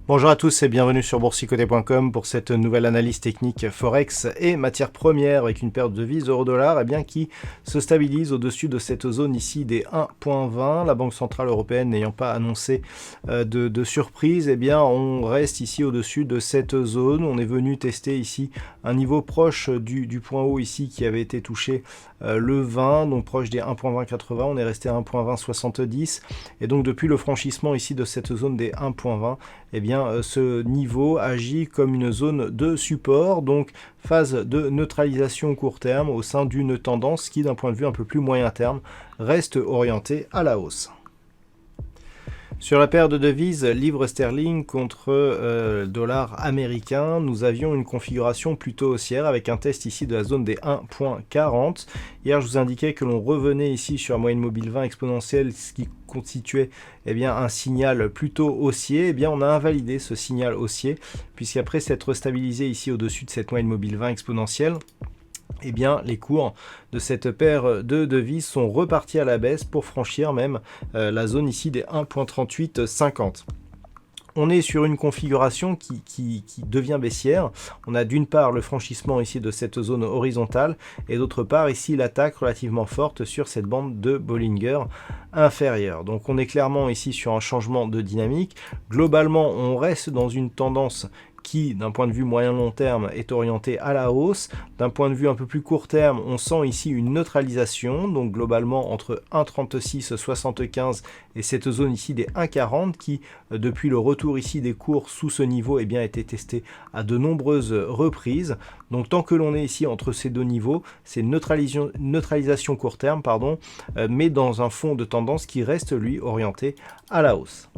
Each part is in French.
Bonjour à tous et bienvenue sur boursicoté.com pour cette nouvelle analyse technique Forex et matières premières avec une paire de devises euro-dollar qui se stabilise au-dessus de cette zone ici des 1.20. La Banque Centrale Européenne n'ayant pas annoncé de surprise, on reste ici au-dessus de cette zone. On est venu tester ici un niveau proche du point haut ici qui avait été touché le 20, donc proche des 1.2080. On est resté à 1.2070 et donc depuis le franchissement ici de cette zone des 1.20, ce niveau agit comme une zone de support, donc phase de neutralisation court terme au sein d'une tendance qui, d'un point de vue un peu plus moyen terme, reste orientée à la hausse. Sur la paire de devises livre sterling contre dollar américain, nous avions une configuration plutôt haussière avec un test ici de la zone des 1.40. Hier, je vous indiquais que l'on revenait ici sur la moyenne mobile 20 exponentielle, ce qui constituait un signal plutôt haussier. On a invalidé ce signal haussier, puisqu'après s'être stabilisé ici au-dessus de cette moyenne mobile 20 exponentielle, les cours de cette paire de devises sont repartis à la baisse pour franchir même la zone ici des 1.3850. On est sur une configuration qui devient baissière. On a d'une part le franchissement ici de cette zone horizontale et d'autre part ici l'attaque relativement forte sur cette bande de Bollinger inférieure. Donc on est clairement ici sur un changement de dynamique. Globalement, on reste dans une tendance qui, d'un point de vue moyen-long terme, est orienté à la hausse. D'un point de vue un peu plus court terme, on sent ici une neutralisation, donc globalement entre 1,3675 et cette zone ici des 1,40 qui, depuis le retour ici des cours sous ce niveau, a été testé à de nombreuses reprises. Donc tant que l'on est ici entre ces deux niveaux, c'est neutralisation court terme, mais dans un fond de tendance qui reste, lui, orienté à la hausse.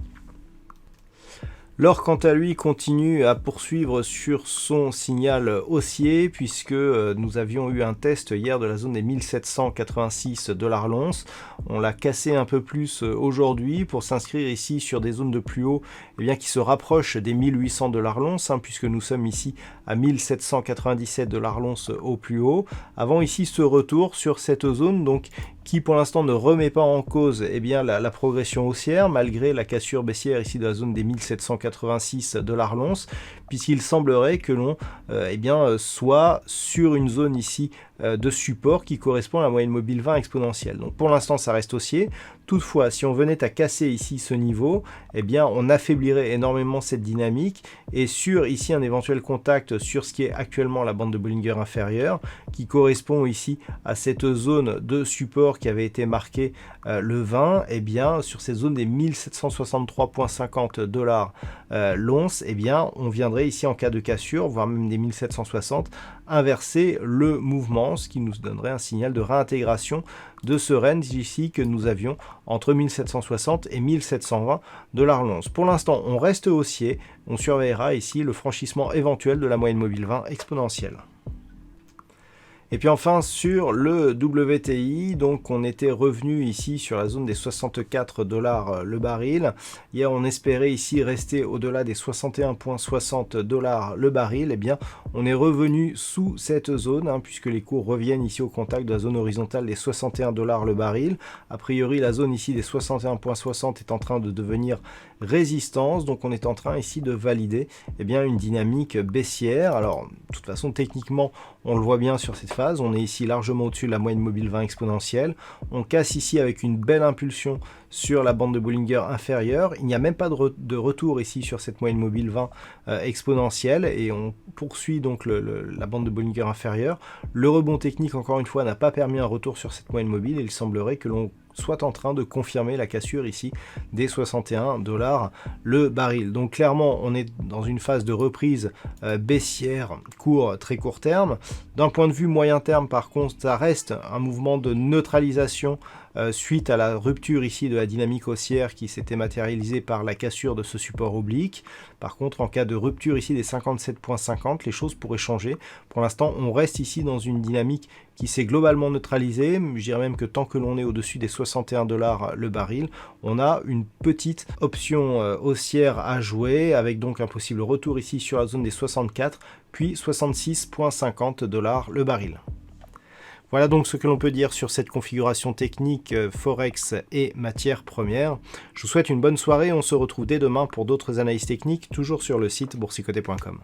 L'or, quant à lui, continue à poursuivre sur son signal haussier puisque nous avions eu un test hier de la zone des 1786 $ l'once. On l'a cassé un peu plus aujourd'hui pour s'inscrire ici sur des zones de plus haut qui se rapprochent des 1800 $ l'once puisque nous sommes ici à 1797 $ l'once au plus haut. Avant ici ce retour sur cette zone donc qui pour l'instant ne remet pas en cause la progression haussière malgré la cassure baissière ici de la zone des 1786 $ l'once, puisqu'il semblerait que l'on soit sur une zone ici de support qui correspond à la moyenne mobile 20 exponentielle. Donc pour l'instant ça reste haussier. Toutefois, si on venait à casser ici ce niveau, on affaiblirait énormément cette dynamique et sur ici un éventuel contact sur ce qui est actuellement la bande de Bollinger inférieure qui correspond ici à cette zone de support qui avait été marquée le 20, sur cette zone des 1763,50 $ l'once, on viendrait ici en cas de cassure, voire même des 1760, inverser le mouvement, ce qui nous donnerait un signal de réintégration de ce range ici que nous avions entre 1760 et 1720 $ l'once. Pour l'instant, on reste haussier, on surveillera ici le franchissement éventuel de la moyenne mobile 20 exponentielle. Et puis enfin sur le WTI, donc on était revenu ici sur la zone des 64 $ le baril. Hier on espérait ici rester au-delà des 61,60 $ le baril. On est revenu sous cette zone puisque les cours reviennent ici au contact de la zone horizontale des 61 $ le baril. A priori la zone ici des 61,60 est en train de devenir résistance, donc on est en train ici de valider une dynamique baissière. Alors de toute façon techniquement on le voit bien sur cette phase, on est ici largement au-dessus de la moyenne mobile 20 exponentielle, on casse ici avec une belle impulsion sur la bande de Bollinger inférieure, il n'y a même pas de retour ici sur cette moyenne mobile 20 exponentielle et on poursuit donc la bande de Bollinger inférieure. Le rebond technique encore une fois n'a pas permis un retour sur cette moyenne mobile et il semblerait que l'on soit en train de confirmer la cassure ici des 61 $ le baril. Donc clairement on est dans une phase de reprise baissière très court terme. D'un point de vue moyen terme par contre ça reste un mouvement de neutralisation suite à la rupture ici de la dynamique haussière qui s'était matérialisée par la cassure de ce support oblique. Par contre, en cas de rupture ici des 57,50, les choses pourraient changer. Pour l'instant, on reste ici dans une dynamique qui s'est globalement neutralisée. Je dirais même que tant que l'on est au-dessus des 61 $ le baril, on a une petite option haussière à jouer, avec donc un possible retour ici sur la zone des 64, puis 66,50 $ le baril. Voilà donc ce que l'on peut dire sur cette configuration technique Forex et matières premières. Je vous souhaite une bonne soirée, on se retrouve dès demain pour d'autres analyses techniques, toujours sur le site boursicoté.com.